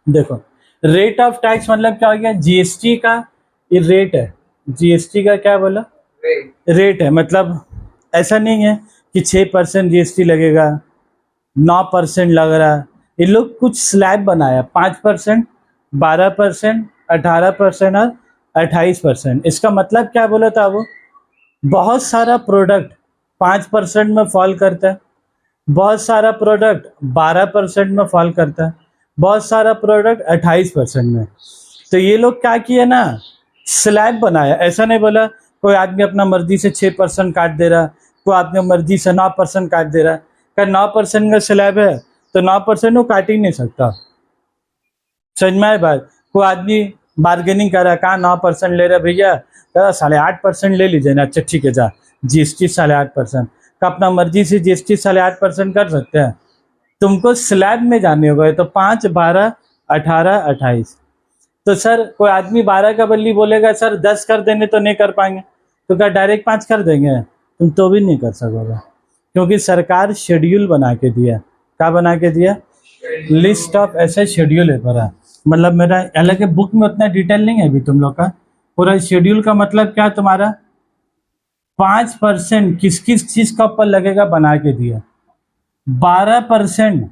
देखो, rate of tax मतलब क्या हो गया, जीएसटी का ये रेट है। जीएसटी का क्या बोला, रेट है। मतलब ऐसा नहीं है कि 6% जीएसटी लगेगा, 9% लग रहा है। ये लोग कुछ स्लैब बनाया, 5%, 12%, 18% और 28%। इसका मतलब क्या बोला था वो, बहुत सारा प्रोडक्ट 5% में फॉल करता है, बहुत सारा प्रोडक्ट 12% में फॉल करता है, बहुत सारा प्रोडक्ट 28% में। तो ये लोग क्या किए ना, स्लैब बनाया। ऐसा नहीं बोला कोई आदमी अपना मर्जी से 6% काट दे रहा, कोई आदमी मर्जी से 9% काट दे रहा। क्या 9% का स्लैब है तो 9% वो काट ही नहीं सकता। समझ में आए बात। कोई आदमी बार्गेनिंग कर रहा है, कहा 9% ले रहा भैया, कहा 8.5% ले लीजिए ना, अच्छा ठीक है जा, जीएसटी 8.5%। का अपना मर्जी से जीएसटी 8.5% कर सकते हैं। तुमको स्लैब में जाने होगा, तो 5, 12, 18, 28। तो सर कोई आदमी 12 का बल्ली बोलेगा सर 10 कर देंगे तो नहीं कर पाएंगे, तो क्या डायरेक्ट 5 कर देंगे, तुम तो भी नहीं कर सकोगे। क्योंकि सरकार शेड्यूल बना के दिया। क्या बना के दिया, लिस्ट ऑफ ऐसे शेड्यूल है पूरा। मतलब मेरा हालांकि बुक में उतना डिटेल नहीं है अभी तुम लोग का। पूरा शेड्यूल का मतलब क्या है तुम्हारा, 5% किस किस चीज का ऊपर लगेगा बना के दिया, 12%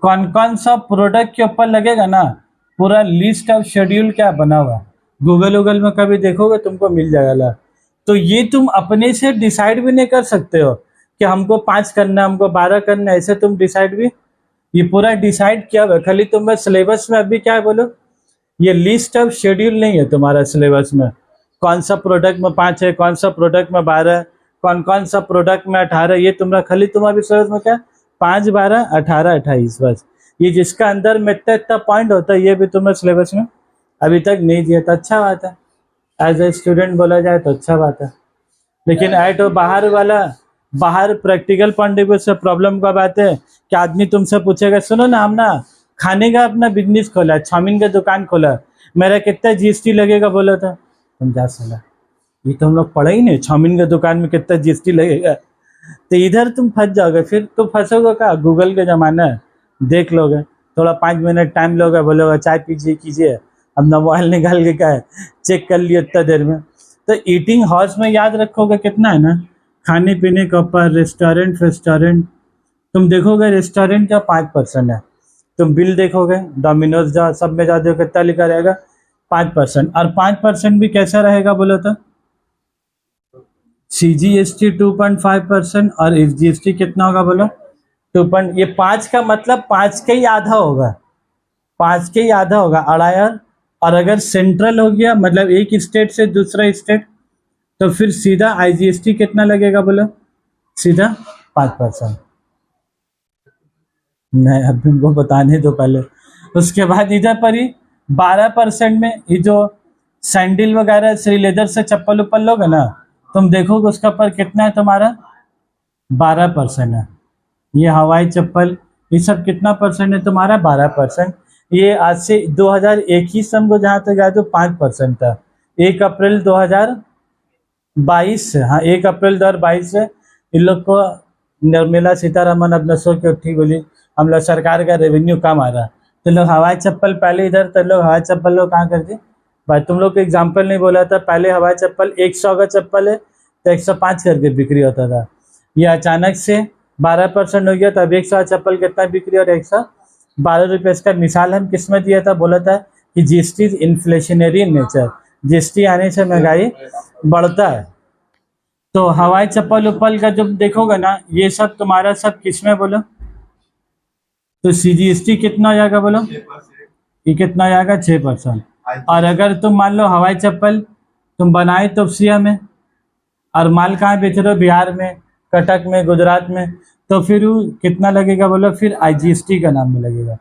कौन कौन सा प्रोडक्ट के ऊपर लगेगा ना, पूरा लिस्ट ऑफ शेड्यूल क्या बना हुआ। गूगल वूगल में कभी देखोगे तुमको मिल जाएगा ला। तो ये तुम अपने से डिसाइड भी नहीं कर सकते हो कि हमको 5 करना है, हमको 12 करना है। ऐसे तुम डिसाइड भी, ये पूरा डिसाइड किया हुआ है। खाली तुम्हें सिलेबस में अभी क्या है बोलो, ये लिस्ट ऑफ शेड्यूल नहीं है तुम्हारा सिलेबस में। कौन सा प्रोडक्ट में 5 है, कौन सा प्रोडक्ट में 12 है, कौन कौन सा प्रोडक्ट में 18, ये तुम्हारा खाली तुम्हारे सिलेबस में क्या, 5, 12, 18, 28 बस। ये जिसका अंदर में इतना इतना पॉइंट होता है, ये भी तुम्हें सिलेबस में अभी तक नहीं दिया। तो अच्छा बात है, एज ए स्टूडेंट बोला जाए तो अच्छा बात है। लेकिन ऐट बाहर वाला, बाहर प्रैक्टिकल पॉइंट ऑफ व्यू से प्रॉब्लम का बात है कि आदमी तुमसे पूछेगा, सुनो ना हम ना खाने का अपना बिजनेस खोला है, चाउमीन का दुकान खोला, मेरा कितना जीएसटी लगेगा बोला था। तुम क्या सुना, ये तो हम लोग पढ़े ही नहीं, चाउमीन का दुकान में कितना जीएसटी लगेगा। तो इधर तुम फंस जाओगे, फिर तो फंसोगे का, गूगल का जमाना है, देख लोगे, थोड़ा 5 मिनट टाइम लोगे, बोलोगे चाय पीजिए कीजिए, अपना मोबाइल निकाल के क्या है चेक कर लियो इतना देर में। तो ईटिंग हाउस में याद रखोगे कितना है ना, खाने पीने का ऊपर रेस्टोरेंट तुम देखोगे रेस्टोरेंट का 5% है। तुम बिल देखोगे डोमिनोज जा सब में जाते हो कितना लिखा रहेगा, 5%। और 5% भी कैसा रहेगा बोलो तो, CGST 2.5% और SGST कितना होगा बोलो, 2. ये 5 का मतलब 5 का ही आधा होगा, 5 के ही आधा होगा, अढ़ाई। और अगर सेंट्रल हो गया मतलब एक स्टेट से दूसरा स्टेट, तो फिर सीधा IGST कितना लगेगा बोलो, सीधा 5%। मैं अब तुमको बताने दो पहले। उसके बाद इधर पर ही 12% में ये जो सैंडल वगैरह श्री लेदर से चप्पल उप्पल लोगे ना, तुम देखोगे उसका ऊपर कितना है तुम्हारा, 12% है। ये हवाई चप्पल ये सब कितना परसेंट है तुम्हारा, 12%। ये आज से 2021 हमको जहाँ तक याद हो 5% था। 1 अप्रैल 2022 से, हाँ 1 अप्रैल 2022 से इन लोग को निर्मला सीतारमन अपना सो के उठी बोली हम लोग सरकार का रेवेन्यू कम आ रहा। तो लोग हवाई चप्पल पहले इधर, तो लोग हवाई चप्पल लोग कहाँ करते भाई, तुम लोग को एग्जाम्पल नहीं बोला था, पहले हवाई चप्पल 100 का चप्पल है तो 105 करके बिक्री होता था। ये अचानक से 12% हो गया, तब 100 चप्पल कितना बिक्री और 112 रुपये। इसका मिसाल हम किस में दिया था, बोला था कि GST inflationary in nature, GST आने से महंगाई बढ़ता है। तो हवाई चप्पल उप्पल का जब देखोगे ना, ये सब तुम्हारा सब किस में बोलो, तो CGST कितना हो जाएगा बोलो, ये कितना हो जाएगा 6%। और अगर तुम मान लो हवाई चप्पल तुम बनाए तो सिया में, और माल कहाँ बेच रहे हो, बिहार में, कटक में, गुजरात में, तो फिर वो कितना लगेगा बोलो, फिर IGST का नाम में लगेगा।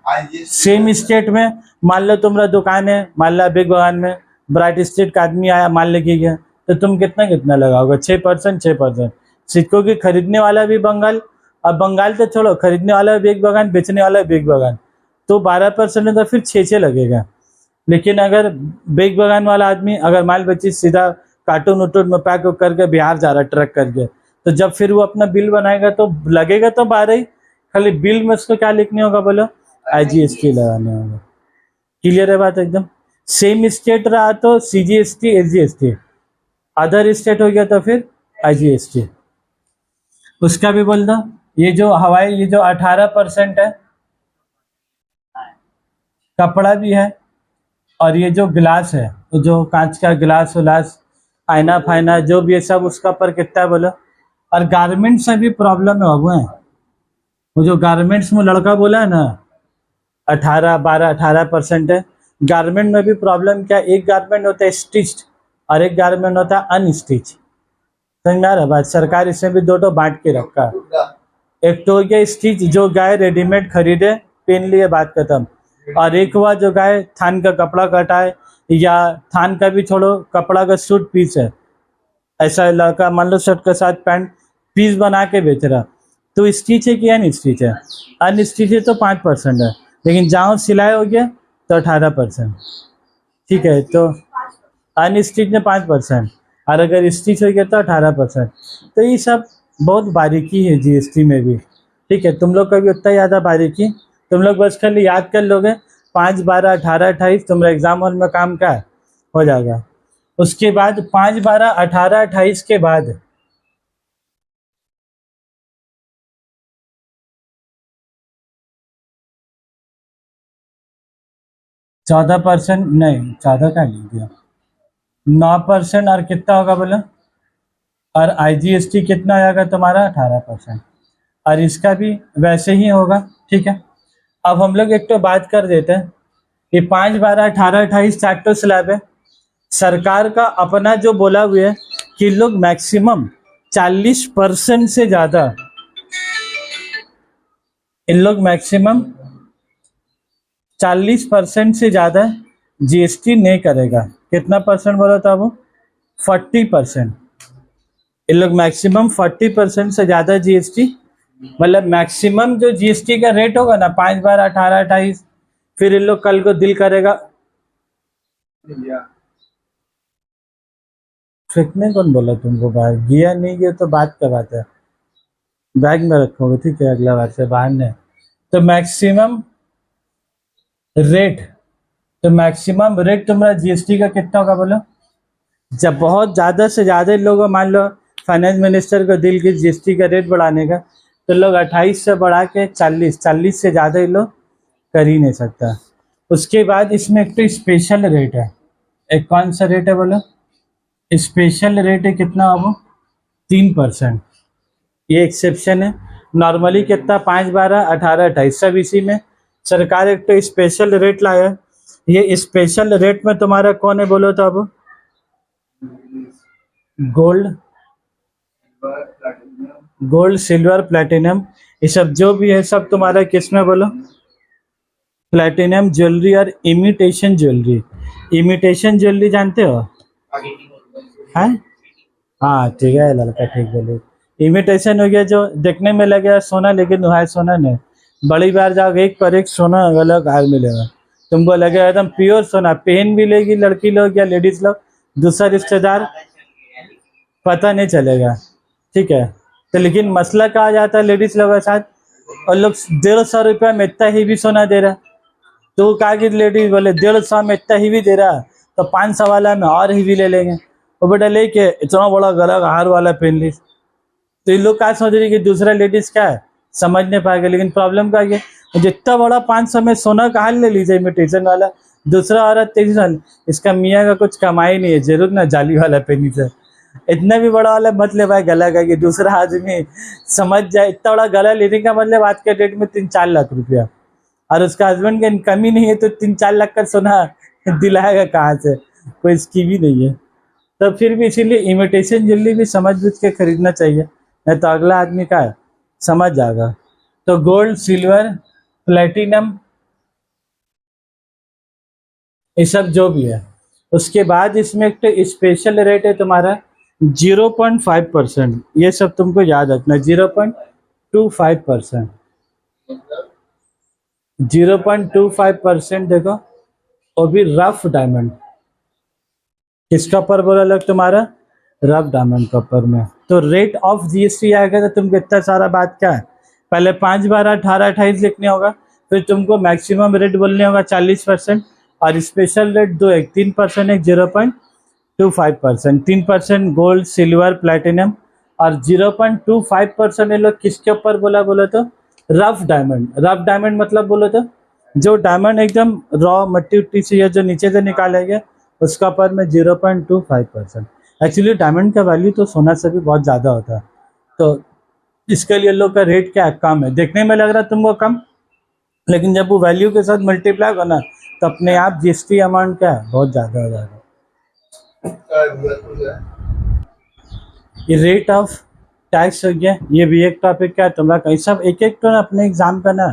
सेम स्टेट में मान लो तुम्हारा दुकान है, मान लो बिग बगान में ब्राइट स्टेट का आदमी आया माल लेके गया, तो तुम कितना कितना लगाओगे, 6%, 6%। सिक्कों की खरीदने वाला भी बंगाल, अब बंगाल तो छोड़ो, खरीदने वाला भी बिग बगान, बेचने वाला भी बिग बगान, तो 12% है तो फिर 6 लगेगा। लेकिन अगर बिग बगान वाला आदमी अगर माल बेची सीधा कार्टून उटून में पैक करके बिहार जा रहा ट्रक करके, तो जब फिर वो अपना बिल बनाएगा तो लगेगा तो 12 ही, खाली बिल में उसको क्या लिखने होगा बोलो, IGST लगाने होगा। क्लियर है बात एकदम। सेम स्टेट रहा तो CGST SGST, अदर स्टेट हो गया तो फिर IGST। उसका भी बोल दो। ये जो हवाई, ये जो 18% है, कपड़ा भी है, और ये जो ग्लास है, तो जो कांच का ग्लास उलास, आईना फाइना जो भी है सब उसका पर कितना है बोलो। और गारमेंट्स में भी प्रॉब्लम है बाबू है। वो जो गारमेंट्स में लड़का बोला है ना, 18 12 18% है। गारमेंट में भी प्रॉब्लम क्या, एक गारमेंट होता है स्टिच्ड और एक गारमेंट होता है अनस्टिच। समझ में आ रहा है बात। सरकार इसमें भी दो तो बांट के रखा है। एक तो हो गया स्टिच, जो गाय रेडीमेड खरीदे पहन लिए, बात खत्म। और एक हुआ जो गाय थान का कपड़ा कटाए, या थान का भी छोड़ो, कपड़ा का सूट पीस है, ऐसा लड़का मान लो शर्ट के साथ पैंट पीस बना के बेच रहा, तो स्टिच है कि अनस्टिच है? अनस्टिच है तो 5% है, लेकिन जहाँ सिलाई हो गया तो 18%। ठीक है, तो अनस्टिच में 5%, और अगर स्टिच हो गया तो 18%। तो ये सब बहुत बारीकी है GST में भी। ठीक है, तुम लोग का भी उतना ज़्यादा बारीकी, तुम लोग बस खाली याद कर लोगे 5 12 18 28, तुम्हारा एग्जाम हॉल में काम का हो जाएगा। उसके बाद 5 12 18 28 के बाद 14%, नहीं 14 का नहीं दिया, 9%, और कितना होगा बोले? और IGST कितना आएगा तुम्हारा? 18%। और इसका भी वैसे ही होगा। ठीक है, अब हम लोग एक तो बात कर देते हैं कि 5 12 18 28 चार स्लैब है। सरकार का अपना जो बोला हुआ है कि लोग मैक्सिमम 40% से ज़्यादा, इन लोग मैक्सिमम 40% से ज़्यादा GST नहीं करेगा। कितना परसेंट बोला था वो? 40%। इन लोग मैक्सिमम 40% से ज़्यादा GST, मतलब मैक्सिमम जो GST का रेट होगा ना 5 12 18 28, फिर इन लोग कल को दिल करेगा। फेंकने कौन बोला तुमको? बाहर गया नहीं गया तो बात क्या बात है, बैग में रखोगे। ठीक है, अगला बार से बाहर नहीं। तो रेट मैक्सिमम रेट तुम्हारा GST का कितना होगा बोलो? जब बहुत ज़्यादा से ज़्यादा लोग, मान लो फाइनेंस मिनिस्टर को दिल की GST का रेट बढ़ाने का, तो लोग 28 से बढ़ा के 40 से ज़्यादा ये लोग कर ही नहीं सकता। उसके बाद इसमें एक तो स्पेशल रेट है। एक कौन सा रेट है बोलो? स्पेशल रेट है, कितना वो? 3%। ये एक्सेप्शन है। नॉर्मली कितना? 5 12 18 28 सब इसी में। सरकार एक तो स्पेशल रेट लाया है। ये स्पेशल रेट में तुम्हारा कौन है बोलो तो? अब गोल्ड, सिल्वर प्लेटिनम, ये सब जो भी है सब तुम्हारा किस में बोलो? प्लेटिनम ज्वेलरी और इमिटेशन ज्वेलरी। इमिटेशन ज्वेलरी जानते हो? हैं? हाँ ठीक है लड़का, ठीक बोले। इमिटेशन हो गया जो देखने में लगेगा सोना, लेकिन वह सोना नहीं। बड़ी बार जाओगे एक पर एक सोना अलग हार मिलेगा, तुमको लगेगा एकदम प्योर सोना। पहन भी लेगी लड़की लोग या लेडीज लोग, दूसरा रिश्तेदार पता नहीं चलेगा। ठीक है, तो लेकिन मसला कहा जाता है लेडीज लोगों के साथ, और लोग 150 रुपया में इतना ही भी सोना दे रहा, तो कहा कि लेडीज बोले 150 में इतना ही भी दे रहा, तो 500 वाला में और ही भी ले लेंगे। वो बेटा लेके इतना बड़ा गला हार वाला पहन ली, तो ये लोग क्या सोच रही कि दूसरा लेडीज क्या है, समझ नहीं पाएगा। लेकिन प्रॉब्लम क्या है, जितना बड़ा 500 में सोना कहाँ ले लीजिए इमिटेशन वाला, दूसरा औरत 23 साल, इसका मियाँ का कुछ कमाई नहीं है, जरूर ना जाली वाला पहनी से। इतना भी बड़ा वाला मत ले भाई गला का, कि दूसरा आदमी समझ जाए। इतना बड़ा गला लेने का मतलब आज के डेट में 3-4 लाख रुपया, और उसका हस्बैंड का इनकम ही नहीं है, तो 3-4 लाख का सोना दिलाएगा कहाँ से? कोई स्कीम ही नहीं है। तो फिर भी इसीलिए इमिटेशन ज्वेलरी भी समझ बूझ के खरीदना चाहिए, नहीं तो अगला आदमी का है समझ जाएगा। तो गोल्ड, सिल्वर, प्लेटिनम, ये सब जो भी है। उसके बाद इसमें एक तो स्पेशल रेट है तुम्हारा 0.5%। ये सब तुमको याद रखना, 0.25%। 0.25% देखो, वो भी रफ डायमंड। किसका पर बोला लग तुम्हारा? रफ डायमंड कपर में। तो रेट ऑफ GST आएगा, तो तुमको इतना सारा बात क्या है, पहले 5 12 18 28 लिखने होगा, फिर तुमको मैक्सिमम रेट बोलने होगा 40%, और स्पेशल रेट दो एक 3%, एक 0.25%। 3% गोल्ड सिल्वर प्लेटिनम और 0.25% ये लोग किसके ऊपर बोला तो रफ डायमंड। रफ डायमंड मतलब बोलो तो जो डायमंड एकदम रॉ मट्टी उट्टी से या जो नीचे से निकालेंगे उसका ऊपर में 0.25%। एक्चुअली डायमंड का वैल्यू तो सोना से भी बहुत ज़्यादा होता है, तो इसके लिए लोग का रेट क्या है, कम है। देखने में लग रहा है तुमको कम, लेकिन जब वो वैल्यू के साथ मल्टीप्लाई होगा ना तो अपने आप जीएसटी अमाउंट क्या है, बहुत ज़्यादा हो जाएगा। ये रेट ऑफ टैक्स हो गया, ये भी एक टॉपिक क्या है तुम्हारा कहीं सब एक एक तो ना अपने एग्जाम का ना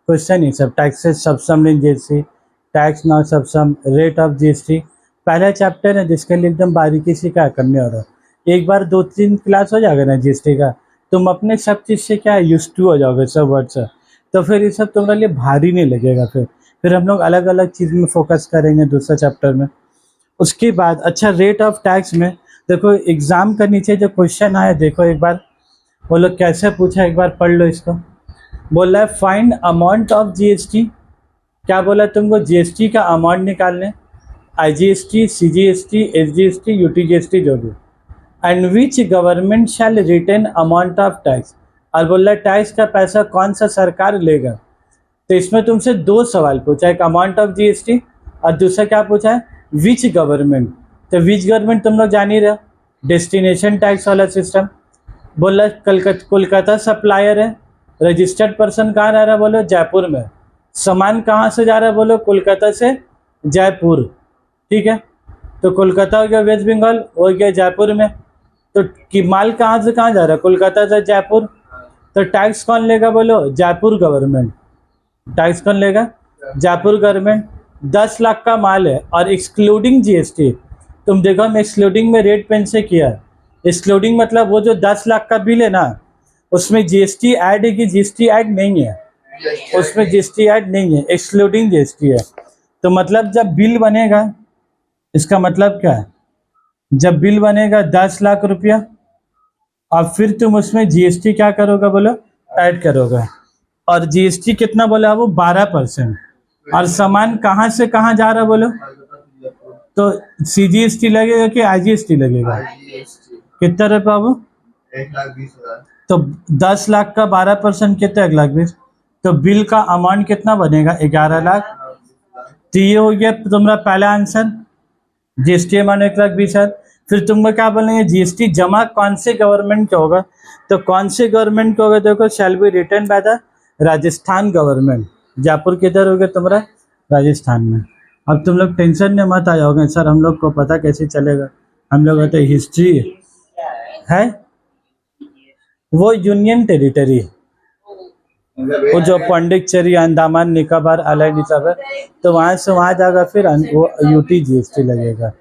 क्वेश्चन ही सब taxes subsume GST, tax not subsume, rate of GST. पहला चैप्टर है जिसके लिए एकदम बारीकी से क्या करने हो रहा है। एक बार 2-3 क्लास हो जाएगा ना जीएसटी का, तुम अपने सब चीज़ से क्या यूज टू हो जाओगे सब वर्ड से, तो फिर ये सब तुम्हारे लिए भारी नहीं लगेगा। फिर हम लोग अलग अलग चीज़ में फोकस करेंगे दूसरा चैप्टर में। उसके बाद अच्छा रेट ऑफ टैक्स में देखो एग्जाम का नीचे जो क्वेश्चन आया देखो एक बार वो लोग कैसे पूछा, एक बार पढ़ लो इसको। बोल रहा है फाइंड अमाउंट ऑफ जीएसटी। क्या बोला तुमको, जीएसटी का अमाउंट निकालने, आईजीएसटी, सीजीएसटी, एसजीएसटी, यूटीजीएसटी जो भी, and which government shall retain amount of tax. और बोल रहा है टैक्स का पैसा कौन सा सरकार लेगा। तो इसमें तुमसे दो सवाल पूछा, एक अमाउंट ऑफ जीएसटी और दूसरा क्या पूछा है विच गवर्नमेंट। तो विच गवर्नमेंट तुम लोग जान ही रहे, डेस्टिनेशन टैक्स वाला सिस्टम। बोला कोलकाता सप्लायर है, रजिस्टर्ड पर्सन कहाँ रह रहा है बोलो जयपुर में, सामान कहाँ से जा रहा है बोलो कोलकाता से जयपुर, ठीक है। तो कोलकाता हो गया वेस्ट बंगाल, हो गया जयपुर में, तो कि माल कहाँ से कहाँ जा रहा है कोलकाता से जयपुर, तो टैक्स कौन लेगा बोलो जयपुर गवर्नमेंट। टैक्स कौन लेगा जयपुर गवर्नमेंट। 10 लाख का माल है और एक्सक्लूडिंग जीएसटी, तुम देखो हम एक्सक्लूडिंग में रेट पेन से किया। एक्सक्लूडिंग मतलब वो जो 10 लाख का बिल है ना उसमें जीएसटी ऐड है कि जीएसटी ऐड नहीं है, उसमें जीएसटी ऐड नहीं है, एक्सक्लूडिंग जीएसटी है। तो मतलब जब बिल बनेगा, इसका मतलब क्या है, जब बिल बनेगा 10 लाख रुपया और फिर तुम उसमें जीएसटी क्या करोगे बोलो ऐड करोगे, और जीएसटी कितना बोला वो 12%। और सामान कहाँ से कहाँ जा रहा बोलो, तो सीजीएसटी लगेगा कि आईजीएसटी लगेगा, कितना रुपया वो 1,20,000। तो 10 लाख का 12% कितना 1,20,000, तो बिल का अमाउंट कितना बनेगा 11 लाख। तो ये हो गया तुम्हारा पहला आंसर, जीएसटी अमाउंट 1,20,000। फिर तुमको क्या बोलेंगे जीएसटी जमा कौन से गवर्नमेंट का होगा, तो कौन से गवर्नमेंट का होगा देखो shall be return by the Rajasthan government. Jaipur किधर हो गया तुम्हारा राजस्थान में। अब तुम लोग टेंशन में मत आ जाओगे सर हम लोग को पता कैसे चलेगा, हम लोग कहते हिस्ट्री है, वो यूनियन टेरिटरी, वो जो पांडिचेरी अंडमान निकोबार आइलैंड सब है, तो वहाँ से वहाँ जाएगा फिर वो यूटी जीएसटी लगेगा।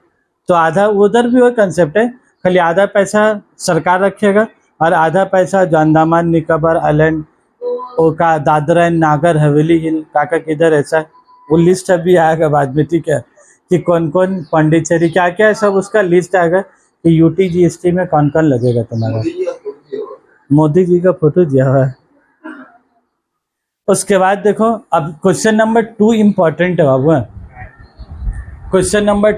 तो आधा उधर भी वो कंसेप्ट है, खाली आधा पैसा सरकार रखेगा और आधा पैसा जो अंडमान निकोबार आइलैंड वो का दादरा एंड नागर हवेली हिल काका किधर ऐसा वो लिस्ट अभी आएगा बाद में, ठीक है, कि कौन कौन पांडिचेरी क्या क्या है सब उसका लिस्ट आएगा कि यूटी जीएसटी में कौन कौन लगेगा तुम्हारा। मोदी जी का फोटो दिया हुआ है। उसके बाद देखो अब क्वेश्चन नंबर 2 इम्पोर्टेंट है बाबू। क्वेश्चन नंबर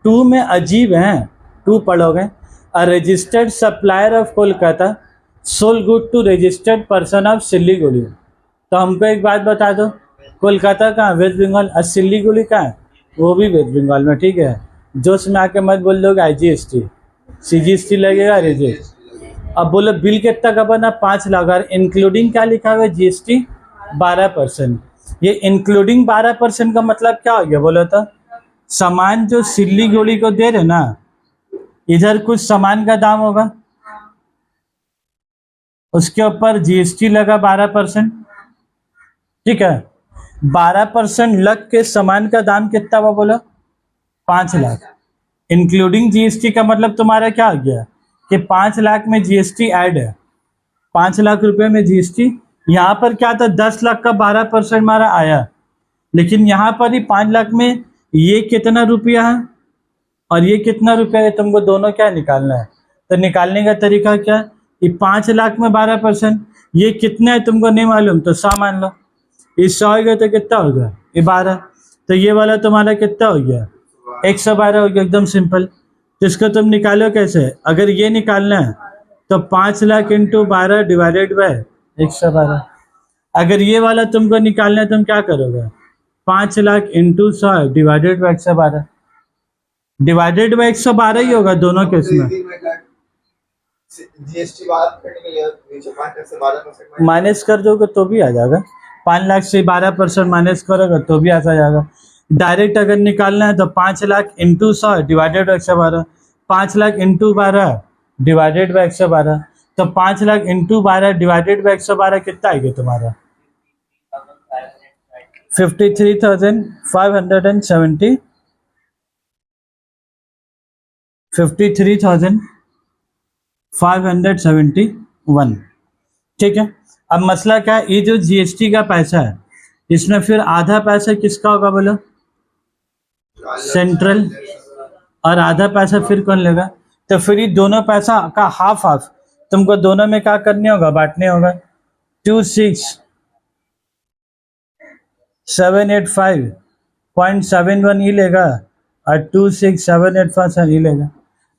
2 में अजीब है, 2 पढ़ोगे। A registered supplier of Kolkata sold good to registered person of Siliguri. तो हमको एक बात बता दो, कोलकाता कहाँ वेस्ट बंगाल, और सिलीगुड़ी कहाँ है वो भी वेस्ट बंगाल में, ठीक है। जोश में आके मत बोल दोगे आईजीएसटी सीजीएसटी लगेगा रजिस्टर। अब बोलो बिल कितना का बना 5 लाख, और इंक्लूडिंग क्या लिखा हुआ है जीएसटी 12%। ये इंक्लूडिंग 12% का मतलब क्या हो गया बोलो तो, सामान जो सिलीगुड़ी को दे रहे ना इधर कुछ सामान का दाम होगा उसके ऊपर जीएसटी लगा 12%, ठीक है। 12% लग के सामान का दाम कितना हुआ बोलो 5 लाख। इंक्लूडिंग जीएसटी का मतलब तुम्हारा क्या हो गया कि 5 लाख में जीएसटी ऐड है, 5 लाख रुपए में जीएसटी। यहाँ पर क्या था 10 लाख का 12% हमारा आया, लेकिन यहाँ पर ही 5 लाख में ये कितना रुपया है और ये कितना रुपया है, तुमको दोनों क्या निकालना है। तो निकालने का तरीका क्या है, ये 5 लाख में 12%, ये कितना है तुमको नहीं मालूम तो 100 मान लो, ये 100 हो गया तो कितना होगा ये 12, तो ये वाला तुम्हारा कितना हो गया, 112 हो गया, एकदम सिंपल। तो इसको तुम निकालो कैसे, अगर ये निकालना है तो 5 लाख इंटू 12 डिवाइडेड बाय 112। अगर ये वाला तुमको निकालना है तुम क्या करोगे, 5 lakh into 100 divided by 112, divided by 112 ही होगा दोनों केस में। जीएसटी बात करने के लिए नीचे 5 से 12% माइनस कर दोगे तो भी आ जाएगा, 5 लाख से 12% माइनस करोगे तो भी आ जाएगा। डायरेक्ट अगर निकालना है तो 5 lakh into 100 divided by 112, 5 lakh into 12 divided by 112, तो 5 लाख इंटू 12 डिवाइडेड बाई 112 कितना आएगा तुम्हारा, 53,570, 53,571। ठीक है। अब मसला क्या है, ये जो जीएसटी का पैसा है इसमें फिर आधा पैसा किसका होगा बोलो, सेंट्रल, और आधा पैसा फिर कौन लेगा, तो फिर ये दोनों पैसा का हाफ हाफ तुमको दोनों में क्या करने होगा, बांटने होगा। 26,785.71 ही लेगा और 26,785 ही लेगा।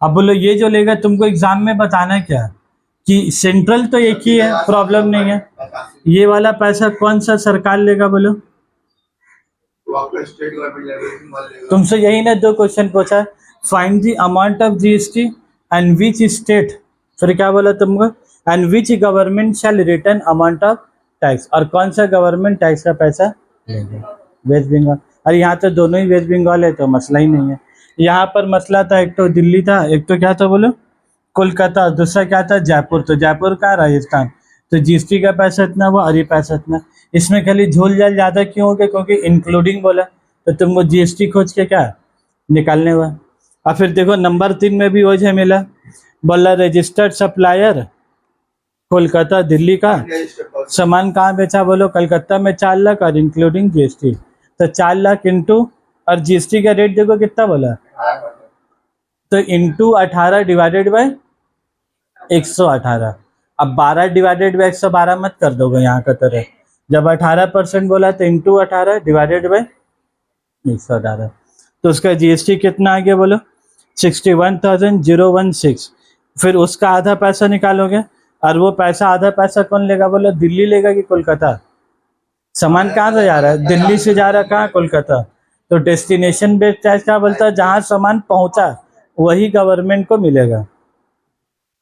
अब बोलो ये जो लेगा तुमको एग्जाम में बताना क्या कि सेंट्रल तो एक ही है, प्रॉब्लम नहीं है, ये वाला पैसा कौन सा सरकार लेगा बोलो, स्टेट गवर्नमेंट लेगा। तुमसे यही ना 2 क्वेश्चन पूछा, find the amount of GST and which state, फिर क्या बोला तुमको, and which government shell return amount of tax, और कौन सा गवर्नमेंट टैक्स का पैसा लेगा, वेस्ट बंगाल। और यहाँ तो दोनों ही वेस्ट बंगाल है तो मसला ही नहीं है। यहाँ पर मसला था, एक तो दिल्ली था, एक तो क्या था बोलो कोलकाता, दूसरा क्या था जयपुर, तो जयपुर का राजस्थान, तो जीएसटी का पैसा इतना हुआ और ये पैसा इतना। इसमें खाली झोल झाल ज़्यादा क्यों हो गया, क्योंकि इंक्लूडिंग बोला तो तुमको जीएसटी खोज के क्या निकालने हुआ। और फिर देखो नंबर 3 में भी वजह मिला, बोला रजिस्टर्ड सप्लायर कोलकाता दिल्ली का, सामान कहाँ बेचा बोलो कलकत्ता में 4 लाख और इंक्लूडिंग जीएसटी, तो 4 लाख इंटू और जीएसटी का रेट देखो कितना बोला, तो इंटू 18 डिवाइडेड बाय 118। अब 12 डिवाइडेड बाय 112 मत कर दोगे यहाँ का तरह, जब 18% बोला तो इंटू 18 डिवाइडेड बाय 118, तो उसका जीएसटी कितना आ गया बोलो 61,016। फिर उसका आधा पैसा निकालोगे, और वो पैसा आधा पैसा कौन लेगा बोलो, दिल्ली लेगा कि कोलकाता, सामान कहाँ से जा रहा है, दिल्ली से जा रहा है कहाँ, कोलकाता, तो डेस्टिनेशन बेस्ड टैक्स क्या बोलता है, जहाँ सामान पहुंचा वही गवर्नमेंट को मिलेगा,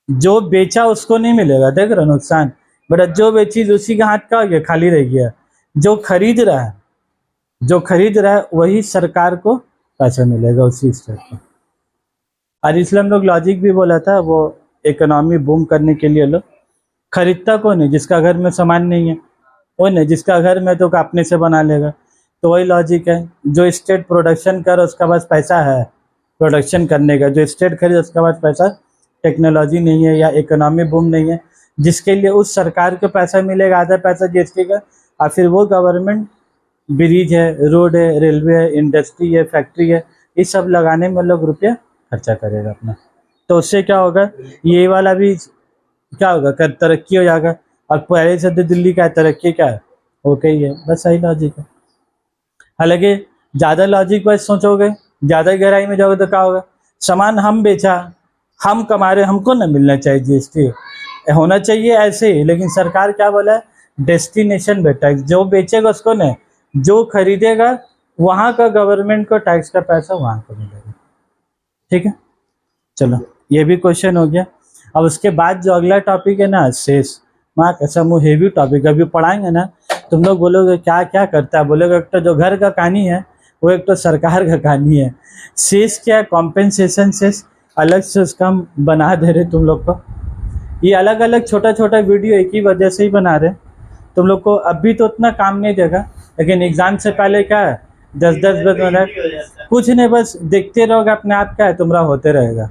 जो बेचा उसको नहीं मिलेगा, देख रहे हो नुकसान। बट जो बेची उसी का हाथ का हो गया, खाली रह गया, जो खरीद रहा है वही सरकार को पैसा मिलेगा उसी स्टेट को। और इसलिए हम लोग लॉजिक भी बोला था, वो इकोनॉमी बूम करने के लिए लोग खरीदता कौन है, जिसका घर में सामान नहीं है, वो नहीं, जिसका घर में तो अपने से बना लेगा। तो वही लॉजिक है, जो स्टेट प्रोडक्शन कर उसका पास पैसा है प्रोडक्शन करने का, जो स्टेट खरीद उसके पास पैसा, टेक्नोलॉजी नहीं है या इकोनॉमी बूम नहीं है, जिसके लिए उस सरकार को पैसा मिलेगा आधा पैसा जीएसटी का, और फिर वो गवर्नमेंट ब्रिज है, रोड है, रेलवे है, इंडस्ट्री है, फैक्ट्री है, ये सब लगाने में लोग रुपया खर्चा करेगा अपना। तो उससे क्या होगा, ये वाला भी क्या होगा, कर तरक्की हो जाएगा। और पहले से तो दिल्ली का तरक्की क्या है, ओके ही है, बस सही लॉजिक है। हालांकि ज़्यादा लॉजिक बस सोचोगे, ज़्यादा गहराई में जाओगे तो क्या होगा, सामान हम बेचा, हम कमा रहे, हमको ना मिलना चाहिए जीएसटी, होना चाहिए ऐसे ही, लेकिन सरकार क्या बोला है, डेस्टिनेशन पे टैक्स, जो बेचेगा उसको नहीं, जो खरीदेगा वहाँ का गवर्नमेंट को टैक्स का पैसा वहाँ को मिलेगा। ठीक है, चलो ये भी क्वेश्चन हो गया। अब उसके बाद जो अगला टॉपिक है ना, शेष, माँ कसम वो हेवी टॉपिक, अभी पढ़ाएंगे ना तुम लोग बोलोगे क्या क्या करता है, बोलोगे एक तो जो घर का कहानी है वो, एक तो सरकार का कहानी है। शेष क्या है, कॉम्पेंसेशन शेष, अलग से उसका हम बना दे रहे तुम लोग को, ये अलग अलग छोटा छोटा वीडियो एक ही वजह से ही बना रहे तुम लोग को। अभी तो उतना काम नहीं देगा, लेकिन एग्जाम से पहले क्या है 10-10 मिनट कुछ नहीं, बस देखते रहोगे अपने आप, क्या है तुम्हारा होते रहेगा।